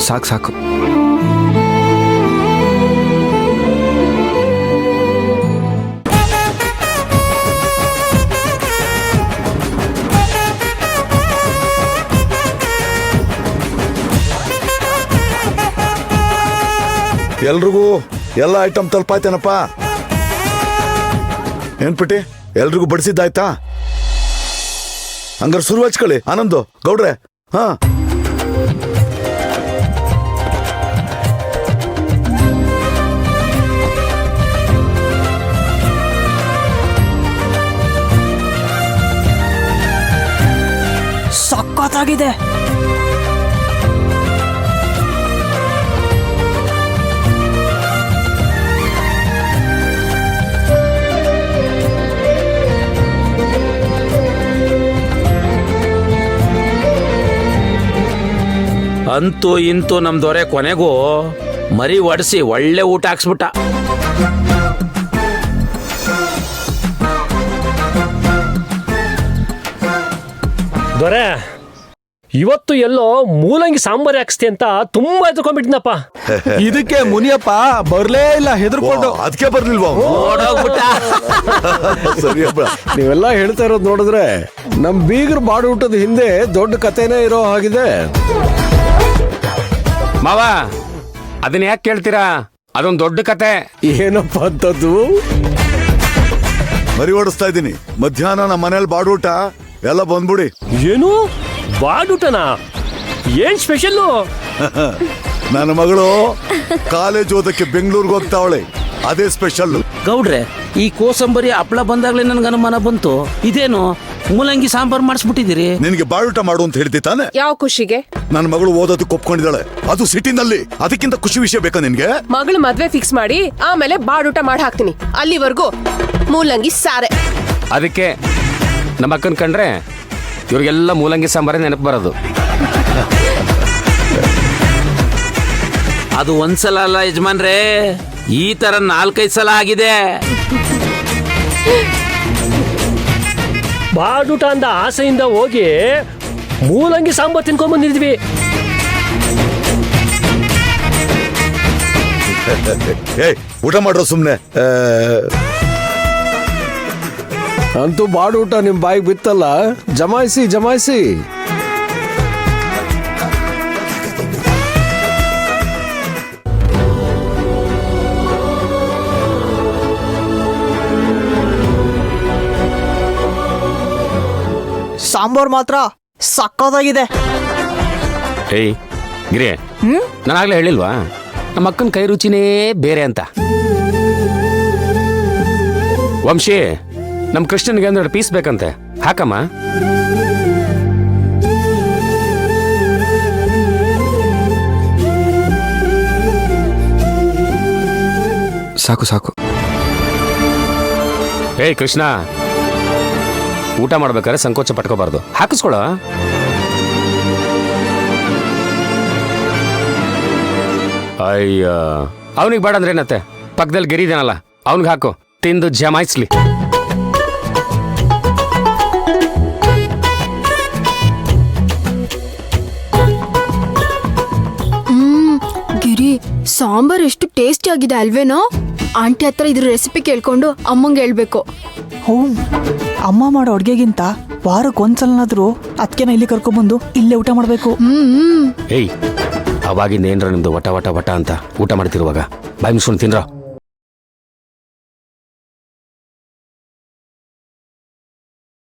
ಸಾಕು ಸಾಕು. ಎಲ್ರಿಗೂ ಎಲ್ಲ ಐಟಮ್ ತಲುಪಾಯ್ತೇನಪ್ಪ? ಏನ್ಪಟ್ಟಿ ಎಲ್ರಿಗೂ ಬಡಿಸಿದ್ದಾಯ್ತಾ? ಹಂಗಾರೆ ಶುರು ಹಚ್ಕೊಳ್ಳಿ. ಆನಂದು ಗೌಡ್ರೆ. ಹಾ, ಸಖತ್ತಾಗಿದೆ. ಅಂತೂ ಇಂತೂ ನಮ್ ದೊರೆ ಕೊನೆಗೂ ಮರಿ ಒಡಿಸಿ ಒಳ್ಳೆ ಊಟ ಹಾಕ್ಸ್ಬಿಟ್ಟ. ದೊರೆ, ಇವತ್ತು ಎಲ್ಲೋ ಮೂಲಂಗಿ ಸಾಂಬಾರಿ ಹಾಕ್ಸ್ತಿ ಅಂತ ತುಂಬಾ ಎದ್ಕೊಂಡ್ಬಿಟ್ಟಿನಪ್ಪ. ಇದಕ್ಕೆ ಮುನಿಯಪ್ಪ ಬರ್ಲೇ ಇಲ್ಲ, ಹೆದರ್ಕೊಂಡು. ಅದಕ್ಕೆ ಬರ್ಲಿಲ್ವಾ? ಓಡೋಗ್ಬಿಟ್ಟ. ಸರಿಯಪ್ಪ. ನೀವೆಲ್ಲ ಹೇಳ್ತಾ ಇರೋದು ನೋಡಿದ್ರೆ ನಮ್ ಬೀಗರು ಬಾಡೂಟದ ಹಿಂದೆ ದೊಡ್ಡ ಕಥೆನೇ ಇರೋ ಹಾಗಿದೆ. ಮಾವ, ಅದನ್ನ ಯಾಕೆ ಕೇಳ್ತೀರಾ? ಅದೊಂದು ದೊಡ್ಡ ಕತೆ. ಏನಪ್ಪ ಅಂತದ್ದು? ಮರಿ ಓಡಿಸ್ತಾ ಇದ್ದೀನಿ. ಮಧ್ಯಾಹ್ನ ನಮ್ಮ ಮನೇಲಿ ಬಾಡೂಟ ಎಲ್ಲ ಬಂದ್ಬಿಡಿ. ಏನು ಬಾಡೂಟನಾ? ಏನ್ ಸ್ಪೆಷಲ್ಲು? ನನ್ನ ಮಗಳು ಕಾಲೇಜ್ ಓದಕ್ಕೆ ಬೆಂಗಳೂರಿಗೆ ಹೋಗ್ತಾವಳೆ, ಅದೇ ಸ್ಪೆಷಲ್. ಗೌಡ್ರೆ, ಈ ಕೋಸಂಬರಿ ಹಪ್ಳ ಬಂದಾಗ್ಲೇ ನನ್ಗೆ ಅನುಮಾನ ಬಂತು. ಇದೇನು ಮೂಲಂಗಿ ಸಾಂಬಾರ್ ಮಾಡಿಸ್ಬಿಟ್ಟಿದ್ದೀರಿ? ನಿನ್ಗೆ ಬಾಡೂಟ ಮಾಡು ಅಂತ ಹೇಳ್ತಿ ತಾನೆ? ಯಾವ ಖುಷಿಗೆ? ನನ್ನ ಮಗಳು ಓದೋದಕ್ಕೆ ಒಪ್ಕೊಂಡಿದ್ದಾಳೆ, ಅದು ಸಿಟಿನಲ್ಲಿ. ಅದಕ್ಕಿಂತ ಖುಷಿ ವಿಷಯ ಬೇಕಾ ನಿನ್ಗೆ? ಮಗಳು ಮದ್ವೆ ಫಿಕ್ಸ್ ಮಾಡಿ ಆಮೇಲೆ ಬಾಡೂಟ ಮಾಡಿ ಹಾಕ್ತೀನಿ. ಅಲ್ಲಿವರೆಗೂ ಮೂಲಂಗಿ ಸಾರೆ. ಅದಕ್ಕೆ ನಮ್ಮ ಅಕ್ಕನ್ ಕಂಡ್ರೆ ಇವ್ರಿಗೆಲ್ಲ ಮೂಲಂಗಿ ಸಾಂಬಾರೇ ನೆನಪು ಬರೋದು. ಅದು ಒಂದ್ಸಲ ಅಲ್ಲ ಯಜಮಾನ್ರೇ, ಈ ತರ 4-5 ಸಲ ಆಗಿದೆ. ಬಾಡೂಟ ಅಂದ ಆಸೆಯಿಂದ ಹೋಗಿ ಮೂಲಂಗಿ ಸಾಂಬಾರ್ ತಿನ್ಕೊಂಡ್ ಬಂದಿದ್ವಿ. ಏಯ್, ಊಟ ಮಾಡ್ರೋ ಸುಮ್ನೆ. ಅಂತೂ ಬಾಡೂಟ ನಿಮ್ ಬಾಯಿಗೆ ಬಿತ್ತಲ್ಲ, ಜಮಾಯಿಸಿ ಜಮಾಯಿಸಿ. ಸಾಂಬಾರ್ ಮಾತ್ರ ಸಖತ್ತಾಗಿದೆ. ಏಯ್ ಗಿರಿ, ನಾನಾಗ್ಲೇ ಹೇಳಿಲ್ವಾ ನಮ್ಮ ಅಕ್ಕನ ಕೈ ರುಚಿನೇ ಬೇರೆ ಅಂತ? ವಂಶಿ, ನಮ್ಮ ಕೃಷ್ಣನ್ಗೆ 2 ಪೀಸ್ ಬೇಕಂತೆ, ಹಾಕಮ್ಮ. ಸಾಕು ಸಾಕು. ಏಯ್ ಕೃಷ್ಣ, ಊಟ ಮಾಡ್ಬೇಕಾದ್ರೆ ಸಂಕೋಚ ಪಟ್ಕೋಬಾರ್ದು, ಹಾಕಿಸ್ಕೊಳ. ಅಯ್ಯ, ಅವನಿಗೆ ಬೇಡ ಅಂದ್ರೆ ಏನತ್ತೆ, ಪಕ್ಕದಲ್ಲಿ ಗಿರಿ ಇದಾನಲ್ಲ, ಅವನಿಗೆ ಹಾಕು, ತಿಂದು ಜಮಾಯಿಸ್ಲಿ. ಗಿರಿ, ಸಾಂಬಾರ್ ಎಷ್ಟು ಟೇಸ್ಟಿ ಆಗಿದೆ ಅಲ್ವೇನೋ? ಆಂಟಿ ಹತ್ರ ಇದ್ರ ರೆಸಿಪಿ ಕೇಳ್ಕೊಂಡು ಅಮ್ಮಂಗೆ ಹೇಳ್ಬೇಕು. ಅಮ್ಮ ಮಾಡೋ ಅಡ್ಗೆಗಿಂತ ವಾರಕ್ಕೆ ಒಂದ್ಸಲನಾದ್ರೂ ಅದಕ್ಕೆನ ಇಲ್ಲಿ ಕರ್ಕೊಂಡ್ಬಂದು ಇಲ್ಲೇ ಊಟ ಮಾಡ್ಬೇಕು. ಏಯ್, ಅವಾಗಿಂದ ಏನ್ರ ನಿಮ್ದು ವಟ ವಟ ವಟ ಅಂತ ಊಟ ಮಾಡ್ತಿರುವಾಗ ಬಾಯಿ ಮುಚ್ಕೊಂಡು ತಿನ್ರ.